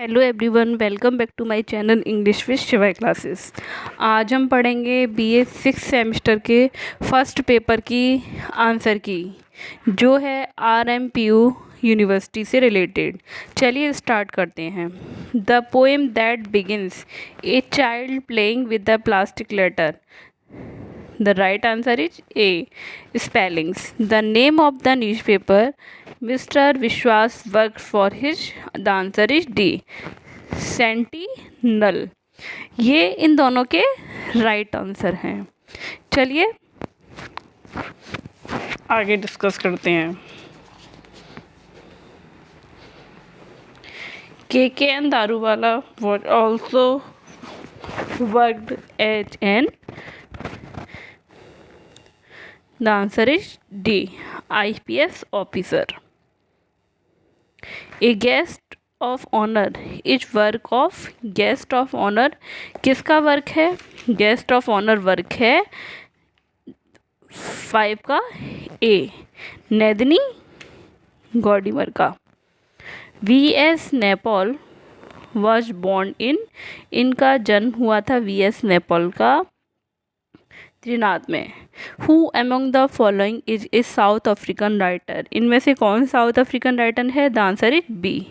Hello everyone, welcome back to my channel English with Shivay classes. आज हम पढ़ेंगे BA 6 semester के फर्स्ट पेपर की आंसर की, जो है आरएमपीयू यूनिवर्सिटी से रिलेटेड। चलिए स्टार्ट करते हैं। The poem that begins a child playing with the plastic letter. The right answer is A. Spellings. The name of the newspaper Mr. Vishwas worked for his. The answer is D. Sentinel. ये इन दोनों के right answer हैं। चलिए आगे discuss करते हैं। KKN Daruwalla was also worked as an. The answer is D. IPS officer. A guest of honor is work of. Guest of honor किसका work है? Guest of honor वर्क है 5 का A. नैदनी गॉडीमर का। VS नेपॉल was born in. इनका जन्म हुआ था VS नेपॉल का त्रिनाद में। Who among the following is a South African writer? इनमें से कौन साउथ अफ्रीकन राइटर है? The answer is B.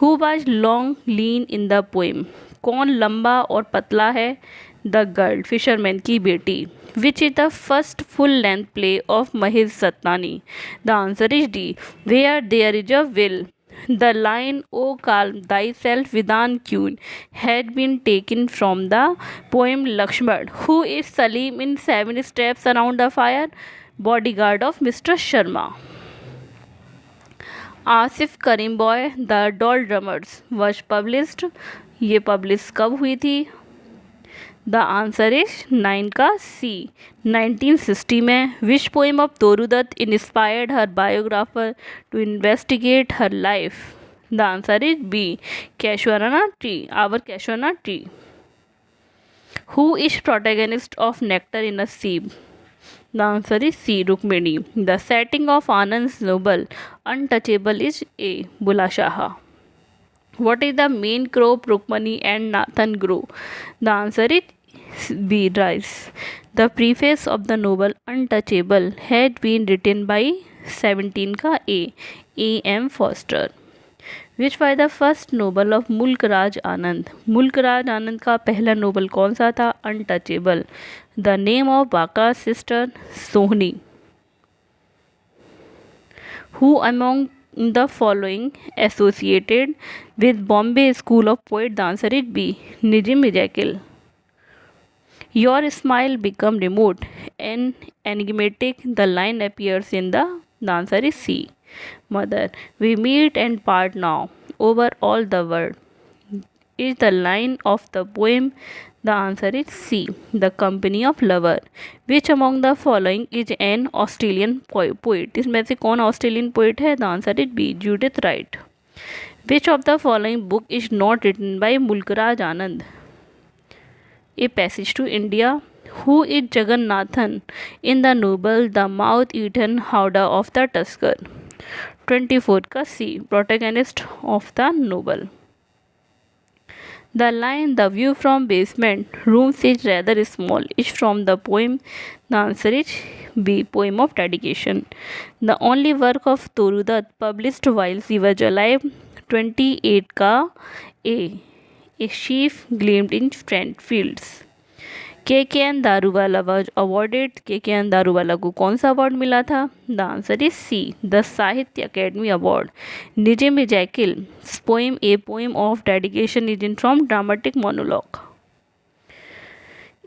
Who was long lean in the poem? कौन लंबा और पतला है? द गर्ल फिशरमैन की बेटी। Which is the first full length play of Mahesh Dattani? The answer is D. Where there is a will. The line "O calm thyself Vidhan Kyun" had been taken from the poem Lakshman. Who is Salim in 7 Steps Around the Fire? Bodyguard of Mr. Sharma. Asif Currimbhoy the doldrummers was published. ये publish कब हुई थी? The answer is 9 का सी 1960 में। Which poem of तोरूदत्त inspired her biographer to investigate her life? The answer is B कैशवरना tree our कैशवरना tree. Who is protagonist of nectar इन अ सीप? The answer is C Rukmini. The setting of Anand Nobel untouchable is a बुला Shah. What is the main crop Rukmani and Nathan grow? The answer is B. Rice. The preface of the novel Untouchable had been written by 17 का A. A.M. Foster. Which was the first novel of मुल्क राज आनंद? मुल्क राज आनंद का पहला novel कौन सा था? Untouchable. The name of Baka's sister Sohni. Who among the following associated with Bombay School of Poets? The answer is B. Nijim Jekyll. Your smile become remote and enigmatic. The line appears in the answer is C. Mother. We meet and part now over all the world is the line of the poem. The answer is C. The Company of Lover. Which among the following is an Australian poet? इसमें से कौन Australian poet है? The answer is B Judith Wright. Which of the following book is not written by Mulk Raj Anand? A Passage to India. Who is Jagannathan in the novel The Mouth-Eaten Howdah of the Tusker? 24 का C. Protagonist of the novel. The line "The view from basement rooms is rather small" is from the poem. The answer is B. Poem of dedication. The only work of Torudutt published while he was alive. 28 का A. A sheaf gleamed in Trent fields. KKN Daruwalla was awarded. KKN Daruwalla को कौन सा award मिला था? The answer is see the साहित्य academy award. निजिम Jekyll poem a poem of dedication is in from dramatic monologue.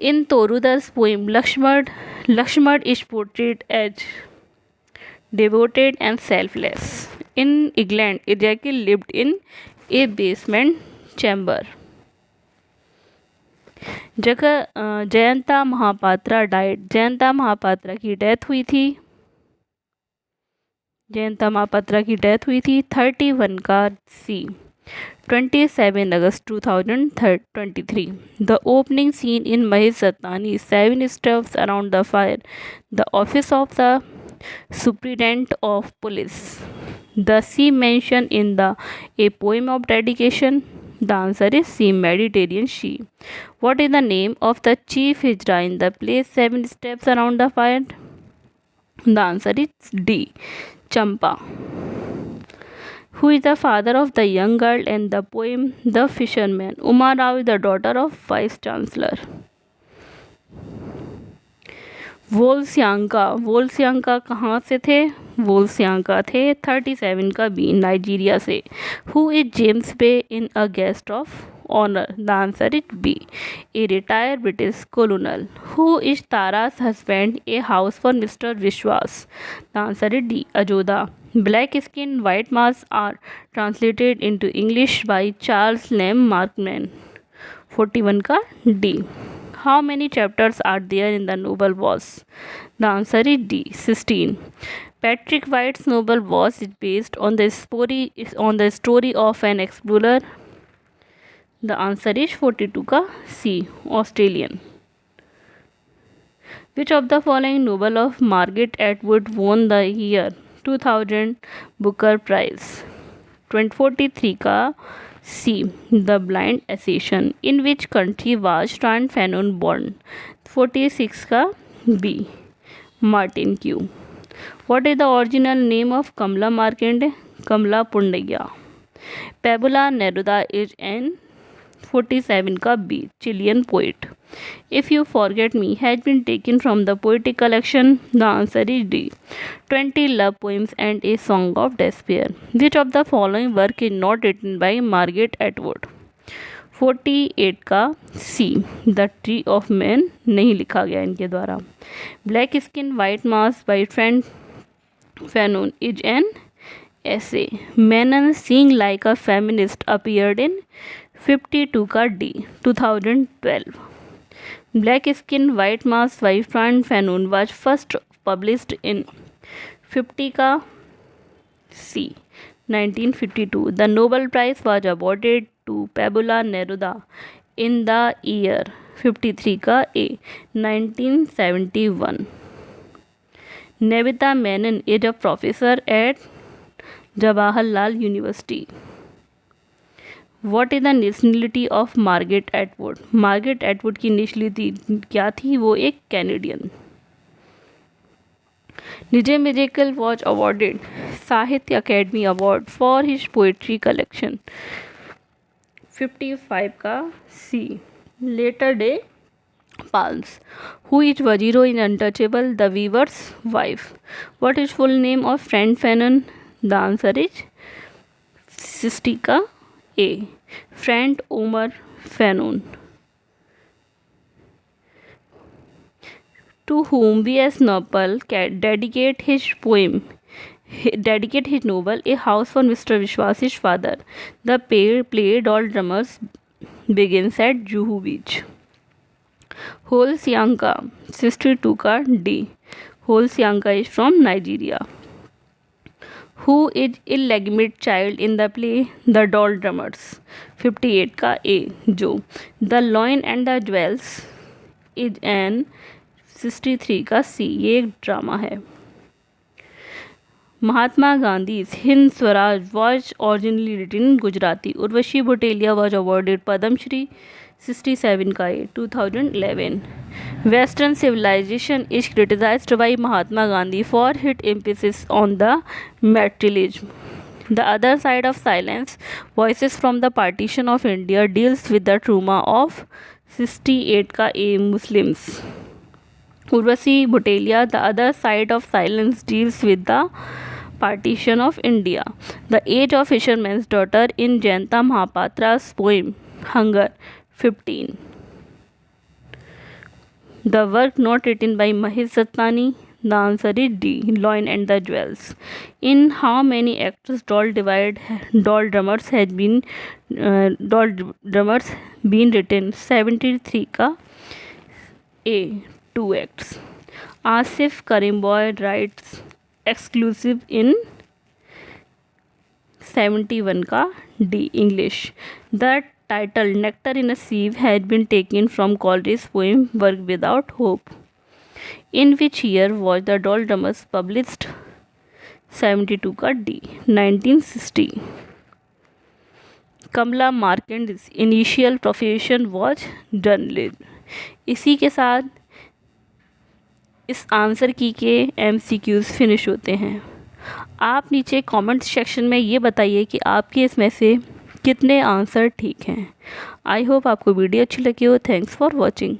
In तोरूदत्त's poem Lakshman is portrait as devoted and selfless. In England, Jekyll lived in a basement chamber. Jayanta Mahapatra died. Jayanta Mahapatra की death हुई थी। जयंता महापात्रा की death हुई थी 31 का C 27 अगस्त 2023। The opening scene in Mahesh Dattani 7 Steps Around the Fire. The office of the superintendent of police. the sea mentioned in the a poem of dedication? The answer is C. Mediterranean Sea. What is the name of the chief hijra in the play Seven Steps Around the Fire? The answer is D. Champa. Who is the father of the young girl in the poem The Fisherman? Uma Rao is the daughter of Vice Chancellor. Wole Soyinka कहाँ से थे? Wole Soyinka थे 37 का B Nigeria से. Who is James Bay in a guest of honour? The answer is B. A retired British colonel. Who is Tara's husband? A house for Mr Biswas. The answer is D. Ajoda. Black skin white masks are translated into English by Charles Lam Markmann. 41 का D. How many chapters are there in the novel Was? The answer is D. 16. Patrick White's novel Was is based on the story of an explorer. The answer is 42 का C. Australian. Which of the following novel of Margaret Atwood won the year 2000 Booker Prize? 43 का C. The Blind Assassin. In which country was Stan Fanon born? 46 का B. Martin Q. What is the original name of Kamla Markande? Kamla Pundaya. Pablo Neruda is an 47 का B. Chilean poet. If You Forget Me has been taken from the poetic collection. The answer is D. 20 Love Poems and a Song of Despair. Which of the following work is not written by Margaret Atwood? 48 का C. The Tree of Man नहीं लिखा गया इनके द्वारा. Black Skin White Mask by Frank Fanon is an essay. Menon Sing Like a Feminist appeared in 52 का D. 2012. Black Skin White Mask by Frank Fanon was first published in 50 का C. 1952. The Nobel Prize was awarded to Pablo Neruda in the year 53 का A. 1971. Navita Menon is a professor at Jawaharlal University. What is the nationality of Margaret Atwood? Margaret Atwood की nationality क्या थी? वो एक Canadian. Nijay Mijakel was awarded Sahitya Academy Award for his poetry collection. 55 का C. Later Day Palms. Who is Wajiro in Untouchable? The Weaver's Wife. What is full name of Frank Fanon? The answer is 60 का A. Frank Omar Fanon. To whom V.S. Nopal dedicate his novel A House for Mr. Vishwas, his father. The play Doll Drummers begins at Juhu Beach. Holsianka 62 का D. Holsianka is from Nigeria. Who is illegitimate child in the play The Doll Drummers? 58 का A. Joe. The Lion and the Jewels is an 63 का C. ये एक drama है. महात्मा Gandhi's Hind Swaraj was originally written in Gujarati. Urvashi Bhutelia was awarded Padam Shri. 67 का A. 2011. Western civilization is criticized by Mahatma Gandhi for its emphasis on the materialism. The Other Side of Silence, Voices from the Partition of India deals with the trauma of 68 का A. Muslims. Urvashi Bhutelia, The Other Side of Silence deals with the partition of India. The Age of Fisherman's Daughter in Jayanta Mahapatra's poem Hunger. 15. The work not written by Mahesh Satnani. The answer is D. Lion and the Jewels. In how many acts Doll Drummers been written? 73 का A. 2 acts. Asif Karimboy writes exclusive in 71 का D. English. The title Nectar in a Sieve has been taken from Coleridge's poem Work Without Hope. In which year was The Doll Drummers published? 72 का D 1960। Kamala Markandaya's initial profession was journalist. इसी के साथ इस answer की के MCQs finish होते हैं। आप नीचे कमेंट सेक्शन में ये बताइए कि आपके इसमें से कितने आंसर ठीक हैं। आई होप आपको वीडियो अच्छी लगी हो। Thanks for watching.